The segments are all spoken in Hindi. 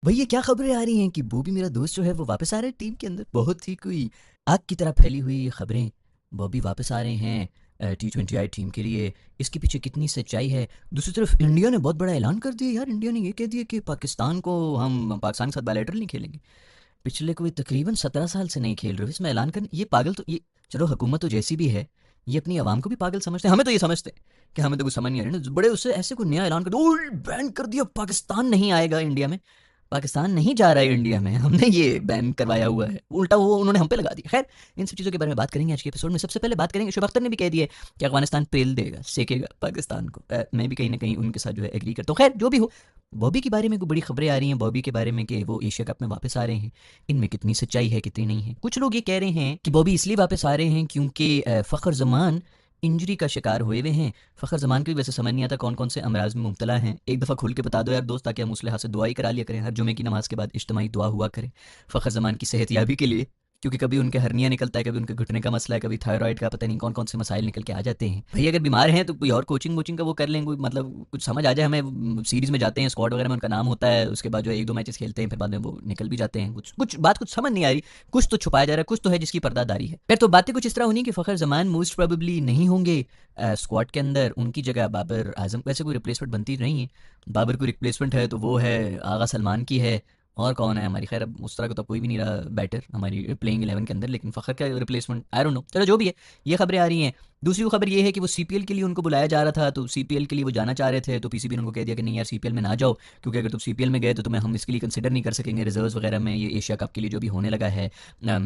भाई ये क्या खबरें आ रही हैं कि बॉबी मेरा दोस्त जो है वो वापस आ रहा है टीम के अंदर। बहुत ही कोई आग की तरह फैली हुई ये खबरें। बॉबी वापस आ रहे हैं T20I टीम के लिए। इसके पीछे कितनी सच्चाई है। दूसरी तरफ इंडिया ने बहुत बड़ा ऐलान कर दिया यार। इंडिया ने ये कह दिया कि पाकिस्तान के साथ बायलैटरल नहीं खेलेंगे। पिछले कोई तकरीबन 17 साल से नहीं खेल रहे हो, इसमें ऐलान करने ये पागल तो ये। चलो हुकूमत तो जैसी भी है, ये अपनी आवाम को भी पागल समझते हैं। हमें तो ये समझते हैं कि हमें तो कुछ समझ नहीं आ रहा ना, बड़े उससे ऐसे कोई नया ऐलान कर दो, बैन कर दिया, पाकिस्तान नहीं आएगा इंडिया में। पाकिस्तान नहीं जा रहा है इंडिया में, हमने ये बैन करवाया हुआ है, उल्टा वो उन्होंने हम पे लगा दिया। खैर, इन सब चीज़ों के बारे में बात करेंगे आज के एपिसोड में। सबसे पहले बात करेंगे, शुभ अख्तर ने भी कह दिया है कि अफगानिस्तान पेल देगा, सेकेगा पाकिस्तान को। मैं भी कहीं ना कहीं उनके साथ जो है एग्री करता हूँ। खैर जो भी हो, बॉबी के बारे में कोई बड़ी खबरें आ रही हैं, बॉबी के बारे में कि वो एशिया कप में वापस आ रहे हैं। इनमें कितनी सच्चाई है कितनी नहीं है। कुछ लोग ये कह रहे हैं कि बॉबी इसलिए वापस आ रहे हैं क्योंकि फ़खर जमान इंजरी का शिकार हुए हुए हैं। फ़खर जमान को भी वैसे समझ नहीं आता कौन कौन से अमराज में मुब्तला हैं। एक दफ़ा खुल के बता दो यार दोस्त, ताकि हम उस लिहाज से दुआ ही करा लिया करें। हर जुमे की नमाज के बाद इज्तिमाई दुआ हुआ करें फ़खर जमान की सेहत याबी के लिए। क्योंकि कभी उनके हर्निया निकलता है, कभी उनके घुटने का मसला है, कभी थायराइड का, पता नहीं कौन कौन से मसाइल निकल के आ जाते हैं। भाई अगर बीमार हैं तो कोई और कोचिंग वोचिंग का वो कर लें, कोई मतलब कुछ समझ आ जाए हमें। सीरीज में जाते हैं, स्क्वाड वगैरह में उनका नाम होता है, उसके बाद जो एक दो मैचेस खेलते हैं, फिर बाद में वो निकल भी जाते हैं। कुछ कुछ बात कुछ समझ नहीं आ रही। कुछ तो छुपाया जा रहा है, कुछ तो है जिसकी पर्दादारी है। फिर तो बातें कुछ इस तरह होनी कि फ़खर जमान मोस्ट प्रोबेबली नहीं होंगे स्क्वाड के अंदर। उनकी जगह बाबर आजम, वैसे कोई रिप्लेसमेंट बनती नहीं है। बाबर को रिप्लेसमेंट है तो वो है आगा सलमान की है। और कौन है हमारी, खैर अब उस तरह का तो कोई भी नहीं रहा बैटर हमारी प्लेइंग 11 के अंदर। लेकिन फ़खर का रिप्लेसमेंट आई डोंट नो, चलो जो भी है, ये खबरें आ रही हैं। दूसरी वो खबर ये है कि वो सीपीएल के लिए उनको बुलाया जा रहा था, तो सीपीएल के लिए वो जाना चाह रहे थे, तो पीसीबी ने उनको कह दिया कि नहीं यार सीपीएल में ना जाओ, क्योंकि अगर तुम सीपीएल में गए तो तुम्हें हम इसके लिए कंसिडर नहीं कर सकेंगे रिजर्व्स वगैरह में, ये एशिया कप के लिए जो भी होने लगा है।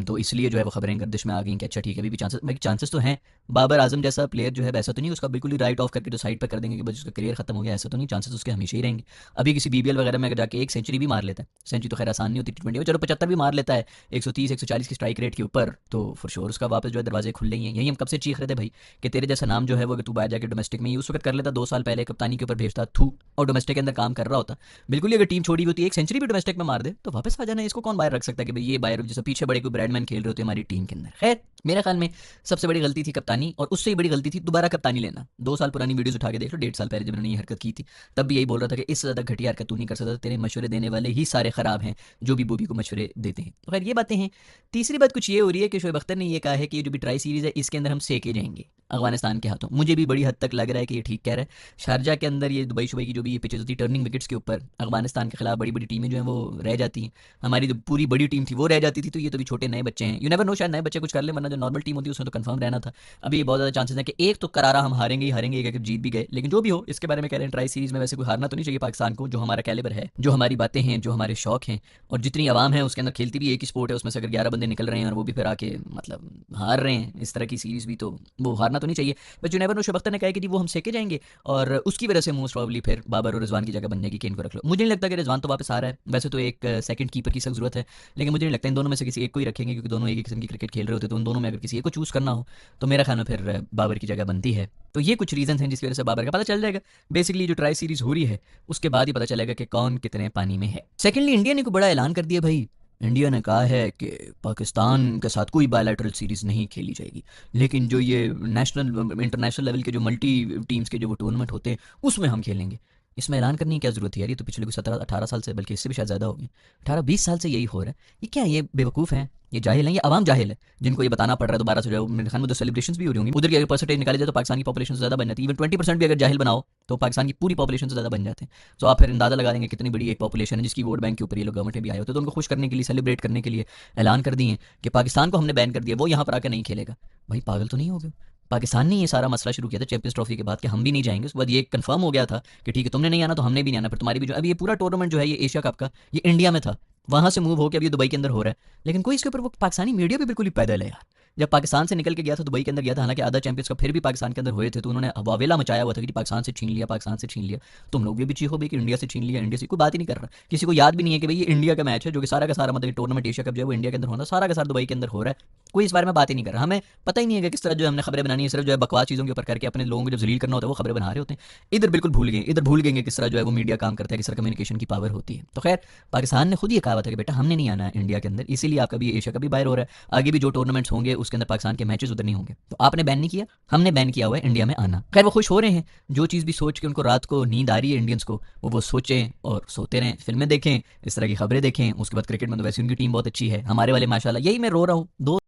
तो इसलिए जो है वो खबरें गर्दिश में आ गई कि अच्छा ठीक है, अभी भी चांसेस तो हैं। बाबर आजम जैसा प्लेयर जो है वैसा तो नहीं उसका बिल्कुल ही राइट ऑफ करके तो साइड पर कर देंगे कि बस उसका करियर खत्म हो गया, ऐसा तो नहीं। चांसेस उसके हमेशा ही रहेंगे। अभी किसी बीबीएल वगैरह में अगर जाके एक सेंचुरी भी मार लेता है, सेंचुरी तो खैर आसान नहीं होती T20 में, चलो 75 भी मार लेता है 130 140 की स्ट्राइक रेट के ऊपर, तो फॉर श्योर उसका वापस जो है दरवाजे खुल ही हैं। यही हम कब से चीख रहे थे भाई कि तेरे जैसा नाम जो है वो अगर तू बाहर जाके डोमेस्टिक में ही उस वक्त कर लेता, 2 साल पहले कप्तानी के ऊपर भेजता थू, और डोमेस्टिक के अंदर काम कर रहा होता, बिल्कुल ही अगर टीम छोड़ी होती, एक सेंचुरी भी डोमेस्टिक में मार दे तो वापस आ जाना। इसको कौन बाहर रख सकता है कि भाई ये बाहर जैसे पीछे बड़े कोई ब्रैडमैन खेल रहे होते हमारी टीम के अंदर। खैर मेरे ख्याल में सबसे बड़ी गलती थी कप्तानी, और उससे ही बड़ी गलती थी दोबारा कप्तानी लेना। 2 साल पुरानी वीडियोस उठा के देख लो, 1.5 साल पहले जब मैंने ये हरकत की थी, तब भी यही बोल रहा था कि इससे ज़्यादा घटिया हरकत तू नहीं कर सकता, तेरे मशवरे देने वाले ही सारे ख़राब हैं जो भी बॉबी को मशवरे देते हैं। तो खैर ये बातें हैं। तीसरी बात कुछ ये हो रही है कि शोएब अख्तर ने ये कहा है कि ये जो भी ट्राई सीरीज़ है इसके अंदर हम सेके जाएंगे अफगानिस्तान के हाथों। मुझे भी बड़ी हद तक लग रहा है कि ये ठीक कह रहा है। शारजा के अंदर ये दुबई शुबई की जो भी ये पिचेज होती है टर्निंग विकेट्स के ऊपर, अफगानिस्तान के खिलाफ बड़ी बड़ी टीमें जो हैं वो रह जाती हैं। हमारी जो पूरी बड़ी टीम थी वो रह जाती थी, तो ये तो भी छोटे नए बच्चे हैं। यू नेवर नो, शायद नए बच्चे कुछ कर ले, वरना जो नॉर्मल टीम होती है उसमें तो कंफर्म रहना था। अभी ये बहुत ज़्यादा चांसेस है कि एक तो करारा हम हारेंगे ही हारेंगे, एक अगर जीत भी गए। लेकिन जो भी हो, इसके बारे में कह रहे हैं ट्राई सीरीज में वैसे कोई हारना तो नहीं चाहिए पाकिस्तान को, जो हमारा कैलिबर है, जो हमारी बातें हैं, जो हमारे शौक हैं, और जितनी आवाम है उसके अंदर खेलती भी एक ही स्पोर्ट है, उसमें से अगर 11 बंदे निकल रहे हैं और वो भी फिर आके मतलब हार रहे हैं इस तरह की सीरीज भी, तो वो हारना तो नहीं चाहिए। But you never know, Shoaib Akhtar ने कहा कि जी वो हम सेके जाएंगे, और उसकी वजह से मोस्ट प्रॉब्ली फिर बाबर और रिजवान की जगह बनने की केन को रख लो। मुझे नहीं लगता कि रिजवान तो वापस आ रहा है, वैसे तो एक सेकंड कीपर की सख्त जरूरत है, लेकिन मुझे नहीं लगता इन दोनों में से किसी एक को ही रखेंगे, क्योंकि दोनों एक ही किस्म की क्रिकेट खेल रहे होते, तो उन दोनों में अगर किसी एक को चूज़ करना हो तो मेरा ख्याल में फिर बाबर की जगह बनती है। तो ये कुछ रीजन हैं जिसकी वजह से बाबर का पता चल जाएगा। बेसिकली जो ट्राई सीरीज हो रही है उसके बाद ही पता चलेगा कि कौन कितने पानी में है। सेकेंडली इंडिया ने को बड़ा ऐलान कर दिया भाई। इंडिया ने कहा है कि पाकिस्तान के साथ कोई बायलैटरल सीरीज़ नहीं खेली जाएगी, लेकिन जो ये नेशनल इंटरनेशनल लेवल के जो मल्टी टीम्स के जो वो टूर्नामेंट होते हैं उसमें हम खेलेंगे। इसमें ऐलान करने की क्या ज़रूरत है यार, ये तो पिछले कुछ 17-18 साल से, बल्कि इससे भी शायद ज़्यादा हो गए, 18-20 साल से यही हो रहा है। ये क्या, ये बेवकूफ़ हैं, ये जाहिल हैं, ये आवाम जाहिल है जिनको ये बताना पड़ रहा है दोबारा से। जो मेरे ख्याल में तो सेलिब्रेशन भी हो रही होंगी उधर की, अगर परसेंटेज निकाले जाए तो पाकिस्तान की पॉपुलेशन से ज़्यादा बन जाती है। इवन 20% भी अगर जाहिल बनाओ तो पाकिस्तान की पूरी पॉपुलेशन से ज़्यादा बन जाते हैं। तो आप फिर अंदाज़ा लगा देंगे कितनी बड़ी एक पॉपुलेशन है जिसकी वोट बैंक के ऊपर ये लोग गवर्नमेंट में भी आए होते हैं। तो उनको खुश करने के लिए, सेलिब्रेट करने के लिए ऐलान कर दिए कि पाकिस्तान को हमने बैन कर दिया, वो यहाँ पर आकर नहीं खेलेगा। भाई पागल तो नहीं हो गए? पाकिस्तान ने ये सारा मसला शुरू किया था चैंपियंस ट्रॉफी के बाद कि हम भी नहीं जाएंगे, उसके बाद ये कंफर्म हो गया था कि ठीक है तुमने नहीं आना तो हमने भी नहीं आना, फिर तुम्हारी भी जो अभी ये पूरा टूर्नामेंट जो है ये एशिया कप का, ये इंडिया में था, वहां से मूव होकर अभी दुबई के अंदर हो रहा है। लेकिन कोई इसके ऊपर, वो पाकिस्तानी मीडिया भी बिल्कुल ही पैदल है यार। जब पाकिस्तान से निकल के गया था दुबई के अंदर गया था, हालांकि आधा चैंपियंस का फिर भी पाकिस्तान के अंदर हुए थे, तो उन्होंने वावेला मचाया हुआ था कि पाकिस्तान से छीन लिया, पाकिस्तान से छीन लिया। तुम लोग भी चीखो भाई कि इंडिया से छीन लिया, इंडिया से कोई बात ही नहीं कर रहा। किसी को याद भी नहीं है कि भाई ये इंडिया का मैच है, जो कि सारा का सारा मतलब टूर्नामेंट एशिया कप जो है वो इंडिया के अंदर होना, सारा का सारा दुबई के अंदर हो रहा है। कोई इस बारे में बात ही नहीं कर रहा। हमें पता ही नहीं है कि किस तरह जो है हमने खबरें बनानी है, सिर्फ जो है बकवास चीज़ों के ऊपर करके अपने लोगों को जब जलील करना होता है वो खबरें बना रहे होते हैं। इधर बिल्कुल भूल गए, इधर भूल गए किस तरह जो है वो मीडिया काम करता है, किस तरह कम्युनिकेशन की पावर होती है। तो खैर पाकिस्तान ने खुद ये कहा था कि बेटा हमने नहीं आना है इंडिया के अंदर, इसीलिए आपका भी एशिया का भी बाहर हो रहा है। आगे भी जो टूर्नामेंट्स होंगे उसके अंदर पाकिस्तान के मैचेस उधर नहीं होंगे। तो आपने बैन नहीं किया, हमने बैन किया हुआ है इंडिया में आना। खैर वो खुश हो रहे हैं, जो चीज़ भी सोच के उनको रात को नींद आ रही है इंडियंस को, वो सोचें और सोते रहें, फिल्में देखें, इस तरह की खबरें देखें। उसके बाद क्रिकेट में तो वैसे उनकी टीम बहुत अच्छी है, हमारे वाले माशाल्लाह, यही मैं रो रहा हूँ। दो